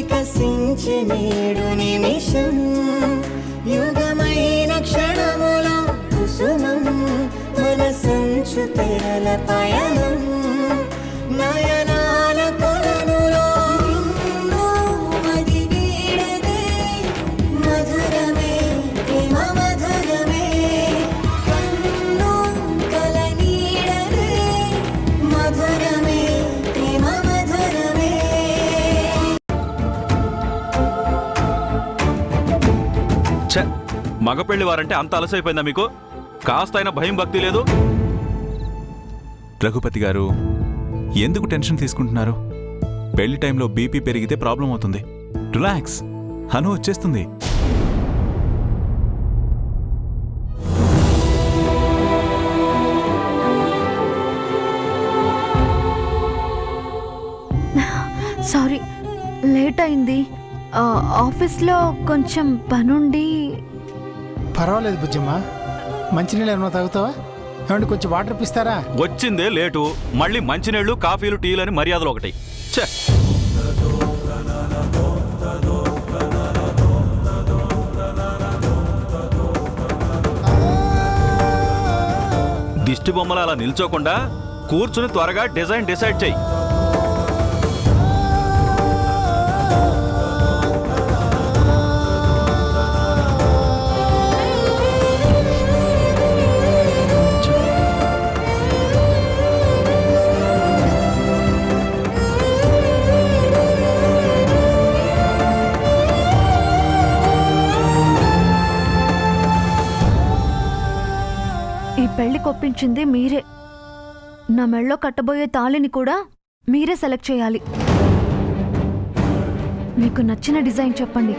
వికసించే నేడు నిమిషం యుగమైన క్షణములో కుసుమం మనసంచు తెరల పయనం నయనాల కొలనులో మది వీడదే మధురమే ప్రేమ మధురమే కన్ను కల నీడదే మధురమే ప్రేమ మధురమే. మగ పెళ్లి వారంటే అంత అలసైపోయిందా మీకు? కాస్తైనా భయం భక్తి లేదు? రఘుపతి గారు, ఎందుకు టెన్షన్ తీసుకుంటున్నారు? పెళ్లి టైంలో బీపీ పెరిగితే ప్రాబ్లం అవుతుంది. రిలాక్స్, హను వచ్చేస్తుంది. సారీ, లేట్ అయింది. ఆఫీస్లో కొంచెం పనుండి. పర్వాలేదు బుజ్జమ్మ, మంచినీళ్ళు ఏమన్నా తాగుతావా? ఏమంటే కొంచెం వాటర్ ఇప్పిస్తారా? వచ్చిందే లేటు, మళ్ళీ మంచినీళ్లు కాఫీలు టీలు అని మర్యాదలు ఒకటి. దిష్టి బొమ్మలు అలా నిల్చోకుండా కూర్చుని త్వరగా డిజైన్ డిసైడ్ చెయ్యి. ఈ పెళ్లి కొప్పించింది మీరే. నా మెళ్ళో కట్టబోయే తాళిని కూడా మీరే సెలెక్ట్ చేయాలి. మీకు నచ్చిన డిజైన్ చెప్పండి.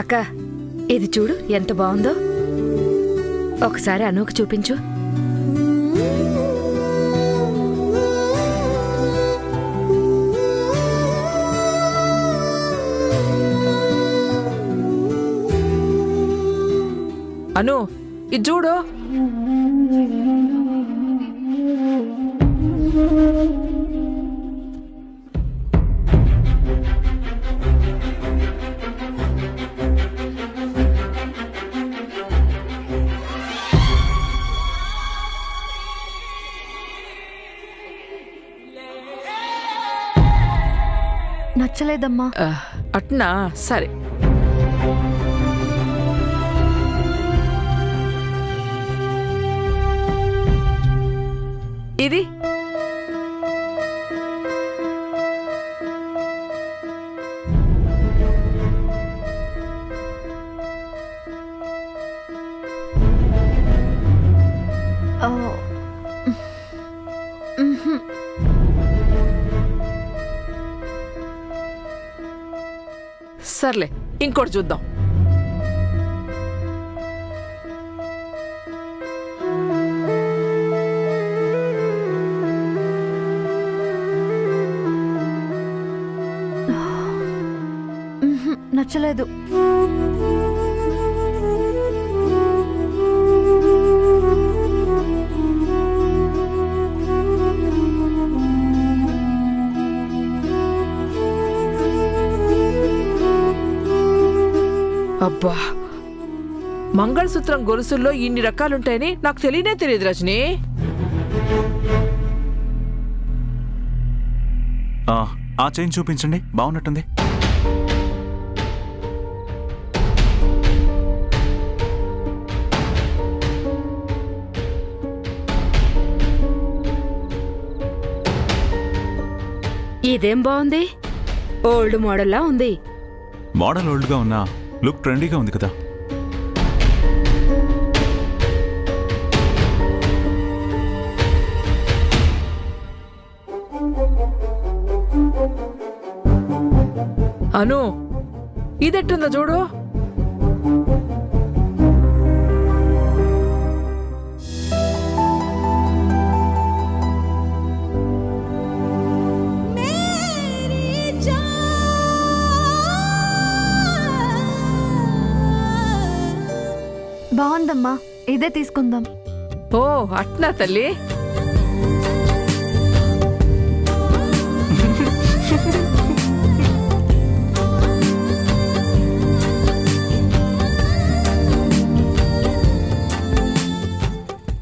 అక్క, ఇది చూడు ఎంత బాగుందో. ఒకసారి అనుకు చూపించు. అను, ఇది చూడు. నచ్చలేదమ్మా. అట్నా, సరే. ఇది సర్లే, ఇంకోటి చూద్దాం. నచ్చలేదు. అబ్బా, మంగళసూత్రం గొలుసుల్లో ఇన్ని రకాలుంటాయని నాకు తెలియనే తెలియదు రజనీ. ఆ చైన్ చూపించండి, బాగున్నట్టుంది. ఇదేం బాగుంది, ఓల్డ్ మోడల్లా ఉంది. మోడల్ ఓల్డ్గా ఉన్నా లుక్ ట్రెండీగా ఉంది కదా. అను, ఇదెట్టుందో చూడు. जा బాగుందమ్మా, ఇదే తీసుకుందాం. ఓ అట్నా తల్లి.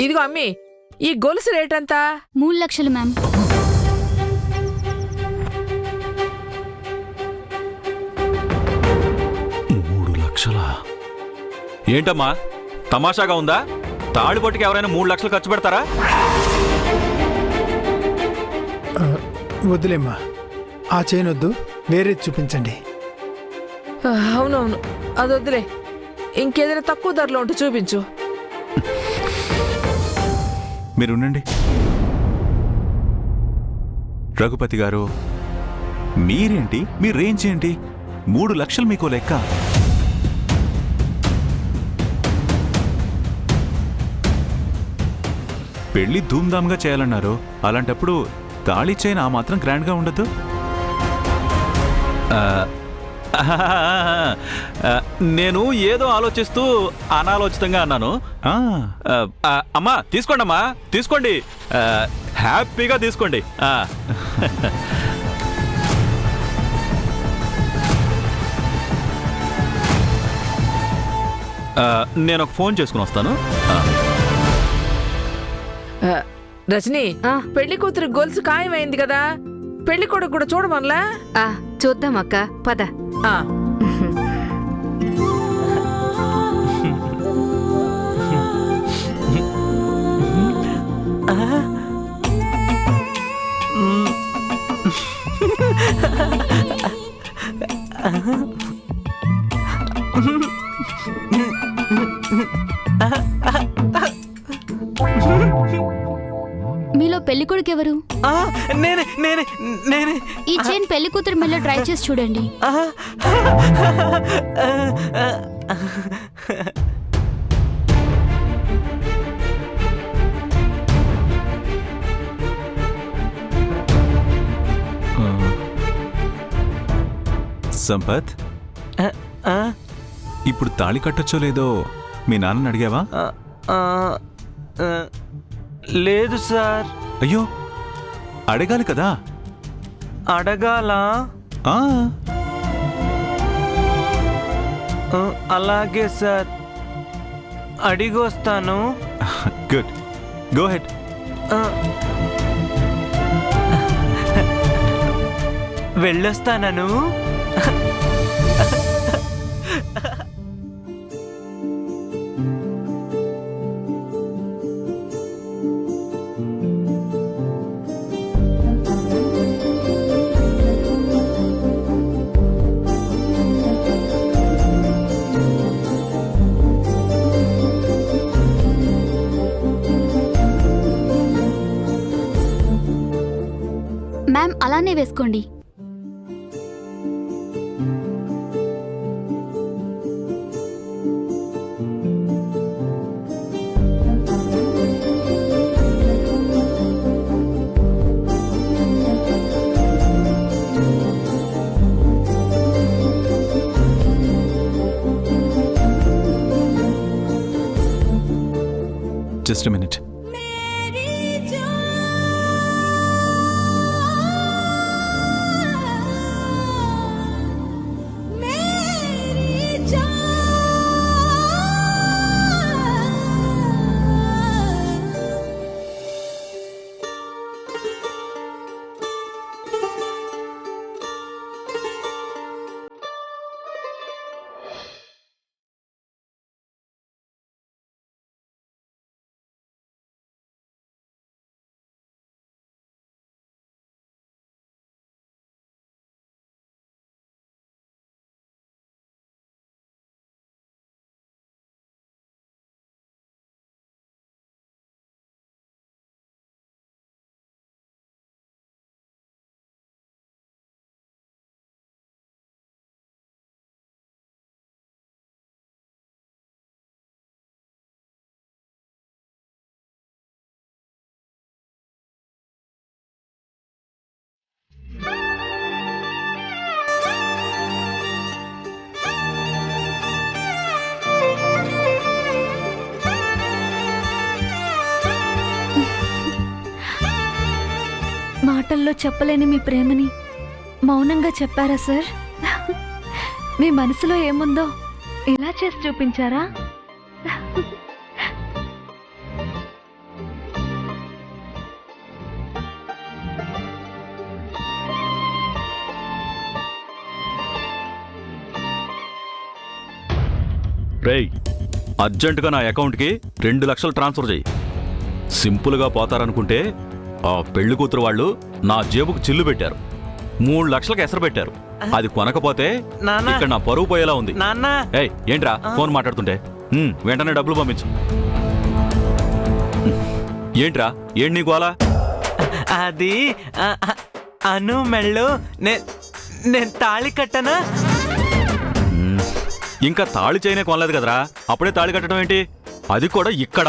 ఇదిగో అమ్మి, ఈ గొలుసు రేట్ ఎంత? 3 లక్షలు మ్యామ్. 3 లక్షలా? ఏంటమ్మా తమాషాగా ఉందా? తాళిబొట్టుకి ఎవరైనా 3 లక్షలు ఖర్చు పెడతారా? వద్దులేమ్మా, ఆ చైన్ వద్దు, వేరేది చూపించండి. అవునవును, అది వద్దులే. ఇంకేదైనా తక్కువ ధరలో ఉంటే చూపించు. మీరుండండి. రఘుపతి గారు, మీరేంటి, మీ రేంజ్ ఏంటి? 3 లక్షలు మీకు లెక్క. పెళ్లి ధూమ్ధామ్గా చేయాలన్నారు, అలాంటప్పుడు తాళి చైన్ ఆ మాత్రం గ్రాండ్గా ఉండదు. నేను ఏదో ఆలోచిస్తూ అనాలోచితంగా అన్నాను. ఆ, అమ్మా తీసుకోండి, అమ్మా తీసుకోండి, హ్యాపీగా తీసుకోండి. నేను ఒక ఫోన్ చేసుకుని వస్తాను. రజనీ, పెళ్లి కూతురు గొలుసు ఖాయమైంది కదా, పెళ్లి కొడుకు కూడా చూడమనలా? చూద్దాం అక్క, పద. ఆ. మీలో పెళ్లి కొడుకు ఎవరు? ఈ చైన్ పెళ్లి కూతురు మెల్లో ట్రై చేసి చూడండి. సంపత్, ఇప్పుడు తాళి కట్టొచ్చో లేదో మీ నాన్నని అడిగావా? లేదు సార్. అయ్యో, అడగాలి కదా. అడగాలా? అలాగే సార్, అడిగొస్తాను. Good, go ahead. వెళ్ళొస్తానను. మ్యామ్ అలానే వేసుకోండి. Just minute. మాటల్లో చెప్పలేని మీ ప్రేమని మౌనంగా చెప్పారా సార్? మీ మనసులో ఏముందో ఇలా చేసి చూపించారా? రేయ్, అర్జెంటుగా నా అకౌంట్కి 2 లక్షలు ట్రాన్స్ఫర్ చేయి. సింపుల్గా పోతారనుకుంటే ఆ పెళ్లి కూతురు వాళ్ళు నా జేబుకు చిల్లు పెట్టారు. 3 లక్షలకు ఎసరు పెట్టారు. అది కొనకపోతే నాన్న. ఇక్కడ నా పరువు పోయేలా ఉంది. నాన్న ఏయ్, ఏంట్రా ఫోన్ మాట్లాడుతుంటే? వెంటనే డబ్బులు పంపించు. ఏంట్రా, ఏంటి నీ గోలా? అది అను మెళ్ళు నేను తాళి కట్టనా? ఇంకా తాళి చేయనే కొనలేదు కదరా, అప్పుడే తాళి కట్టడం ఏంటి? అది కూడా ఇక్కడ.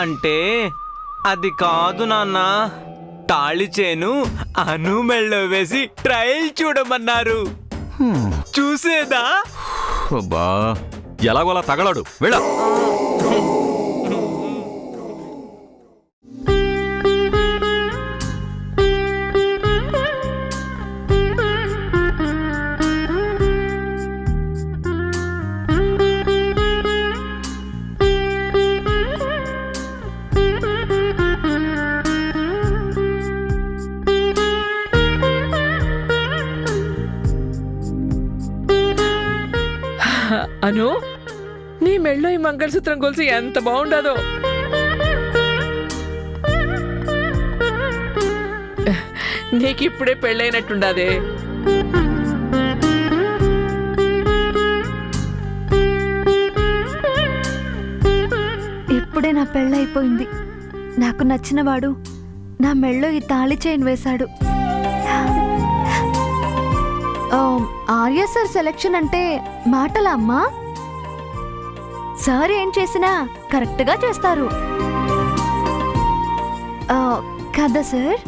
అంటే అది కాదు నాన్న, తాళి చేను అను మెళ్ళో వేసి ట్రయల్ చూడమన్నారు. చూసేదా? అబ్బా, ఎలాగోలా తగలడు, వెళ్ళ. అను, నీ మెళ్ళో ఈ మంగళసూత్రం గొలుసు ఎంత బాగుండదో. నీకిప్పుడే పెళ్ళైనట్టుండాదే. ఇప్పుడే నా పెళ్ళైపోయింది. నాకు నచ్చినవాడు నా మెళ్ళో ఈ తాళి చైన్ వేశాడు. ఆర్య సార్ సెలెక్షన్ అంటే మాటలా అమ్మా? సార్ ఏం చేసినా కరెక్ట్గా చేస్తారు కదా సార్?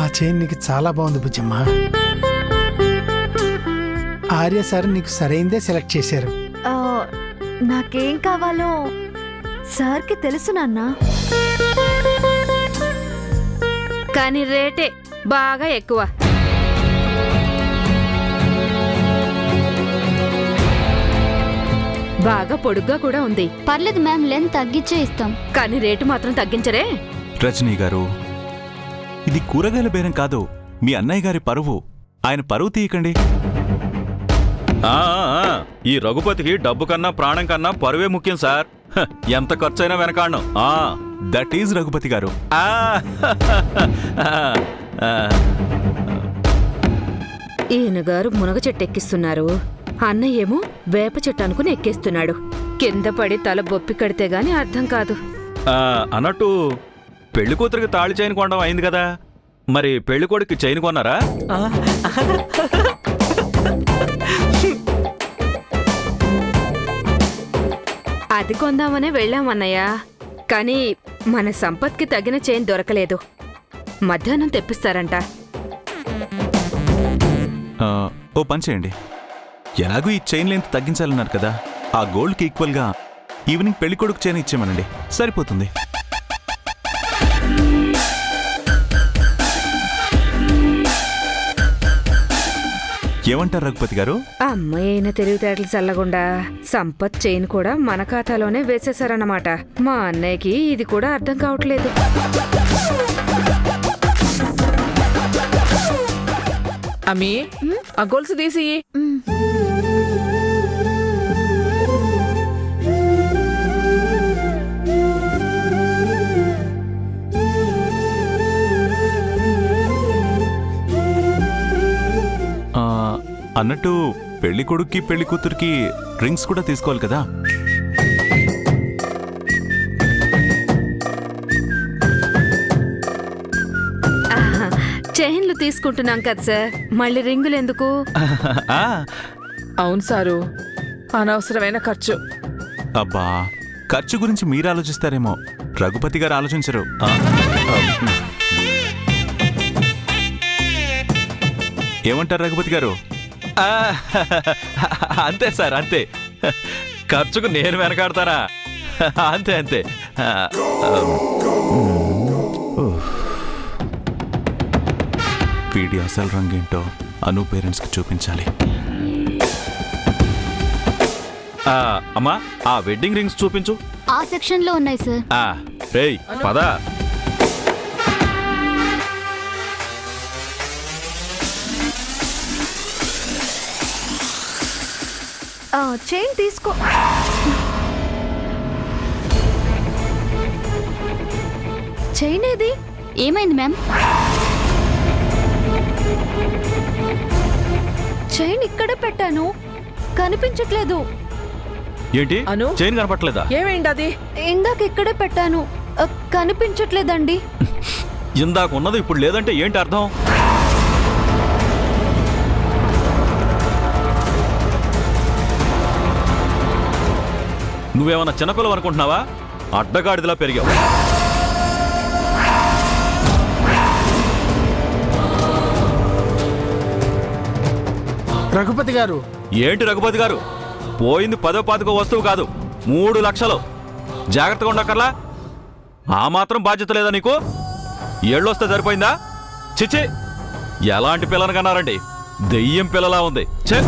ఆ చైన్ నీకు చాలా బాగుంది బుజ్జమ్మ. ఆర్య సార్ నీకు సరైందే సెలెక్ట్ చేశారు. నాకేం కావాలో సార్కి తెలుసు నాన్న. కానీ రేటే బాగా ఎక్కువ. బాగా పొడుగ్గా కూడా ఉంది. పర్లేదు మ్యామ్, లెంత్ తగ్గించే ఇస్తాం. కానీ రేటు మాత్రం తగ్గించరే. రజనీ గారు, ఇది కూరగాయల బేరం కాదు, మీ అన్నయ్య గారి పరువు. ఆయన పరువు తీయకండి. ఈ రఘుపతికి డబ్బు కన్నా ప్రాణం కన్నా పరువే ముఖ్యం సార్. ఎంత ఖర్చైనా వెనకాడను. దట్ ఈజ్ రఘుపతి గారు. ఈయన గారు మునగ చెట్టు ఎక్కిస్తున్నారు, అన్నయ్య ఏమో వేప చెట్టు అనుకుని ఎక్కేస్తున్నాడు. కింద పడి తల బొప్పి కడితే గాని అర్థం కాదు. అన్నట్టు పెళ్లి కూతురికి తాళి చైన్ కొనడం అయింది కదా, మరి పెళ్లి కొడుకు చైన్ కొన్నారా? అది కొందామనే వెళ్ళామన్నయ్య. కానీ మన సంపత్కి తగిన చైన్ దొరకలేదు. మధ్యాహ్నం తెప్పిస్తారంట. ఓ పని చేయండి, ఎలాగూ ఈ చైన్ లెంత్ తగ్గించాలన్నారు కదా, ఆ గోల్డ్కి ఈక్వల్గా ఈవినింగ్ పెళ్లి కొడుకు చైన్ ఇచ్చేమనండి, సరిపోతుంది. ఏమంటారు రఘుపతి గారు? అమ్మాయి అయిన తెలివితేటలు చల్లగుండా సంపత్ చైన్ కూడా మన ఖాతాలోనే వేసేశారన్నమాట. మా అన్నయ్యకి ఇది కూడా అర్థం కావట్లేదు. అమ్మీ, ఆ గొలుసు తీసి. అన్నట్టు పెళ్లి కొడుక్కి పెళ్లి కూతురికి డ్రింక్స్ కూడా తీసుకోవాలి కదా. చైన్లు తీసుకుంటున్నాం కదా సార్, మళ్ళీ రింగులు ఎందుకు? అవును సారు, అనవసరమైన ఖర్చు. అబ్బా, ఖర్చు గురించి మీరు ఆలోచిస్తారేమో, రఘుపతి గారు ఆలోచించరు. ఏమంటారు రఘుపతి గారు? ఆ, అంతే సార్ అంతే. ఖర్చుకు నేను వెనకాడతానా? అంతే అంతే. వీడి అసలు రంగేంటో అను పేరెంట్స్కి చూపించాలి. అమ్మా, ఆ వెడ్డింగ్ రింగ్స్ చూపించు. ఆ సెక్షన్ లో ఉన్నాయి సార్. రేయ్ పద. చైన్ తీసుకో. చైన్ ఏది? ఏమైంది మ్యామ్? చైన్ ఇక్కడే పెట్టాను, కనిపించట్లేదు. ఏంటి అను? చైన్ కనపట్లేదా? ఏమైంది అది? ఇందాక ఇక్కడే పెట్టాను, కనిపించట్లేదండి. ఇందాక ఉన్నది ఇప్పుడు లేదంటే ఏంటి అర్థం? నువ్వేమన్నా చిన్నపిల్లవు అనుకుంటున్నావా? అడ్డగాడిదిలా పెరిగావు. రఘుపతి గారు, ఏంటి రఘుపతి గారు? పోయింది 10-15 వస్తువు కాదు, 3 లక్షలు. జాగ్రత్తగా ఉండక్కర్లా? ఆ మాత్రం బాధ్యత లేదా నీకు? ఏళ్ళొస్తే సరిపోయిందా? చిచ్చి, ఎలాంటి పిల్లని కన్నారండి? దెయ్యం పిల్లలా ఉంది. ఛే!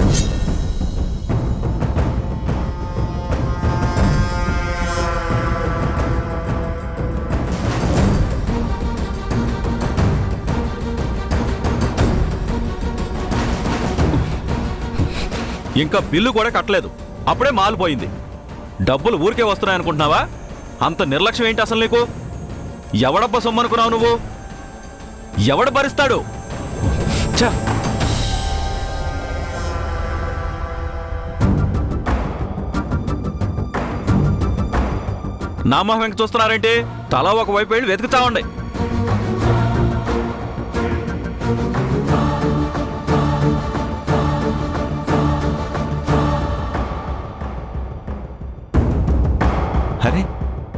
ఇంకా బిల్లు కూడా కట్టలేదు, అప్పుడే మాలిపోయింది. డబ్బులు ఊరికే వస్తున్నాయనుకుంటున్నావా? అంత నిర్లక్ష్యం ఏంటి అసలు నీకు? ఎవడబ్బ సొమ్మనుకున్నావు నువ్వు? ఎవడు భరిస్తాడు? ఛ! నా మొహం వెంక చూస్తున్నారేంటి? తలా ఒకవైపు వెళ్ళి వెతుకుతా ఉండే. అరే,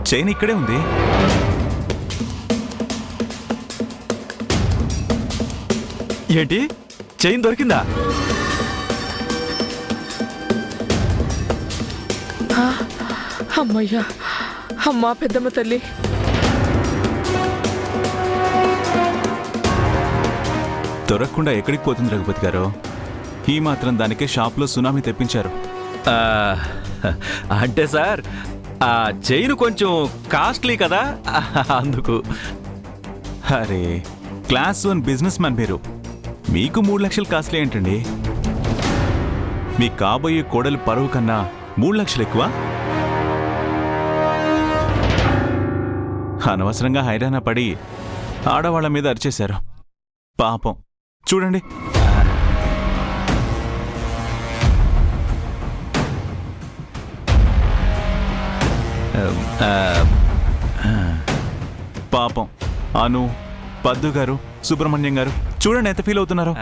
చైన్ ఇక్కడే ఉంది. ఏంటి, చైన్ దొరికిందా? అమ్మయ్యా, అమ్మా పెద్దమ్మ తల్లి. దొరకకుండా ఎక్కడికి పోతుంది రఘుపతి గారు? ఈ మాత్రం దానికే షాప్లో సునామీ తెప్పించారు. ఆ, అంటే సార్, ఆ చైన్ కొంచెం కాస్ట్లీ కదా, అందుకు. అరే, క్లాస్ 1 బిజినెస్ మ్యాన్ మీరు. మీకు 3 లక్షలు కాస్ట్లీ ఏంటండి? మీ కాబోయే కోడలు పరువు కన్నా 3 లక్షలు ఎక్కువ? అనవసరంగా హైరాణ పడి ఆడవాళ్ల మీద అరిచేశారు. పాపం చూడండి. పాపం అను, పద్దు గారు, సుబ్రహ్మణ్యం గారు చూడండి ఎంత ఫీల్ అవుతున్నారు.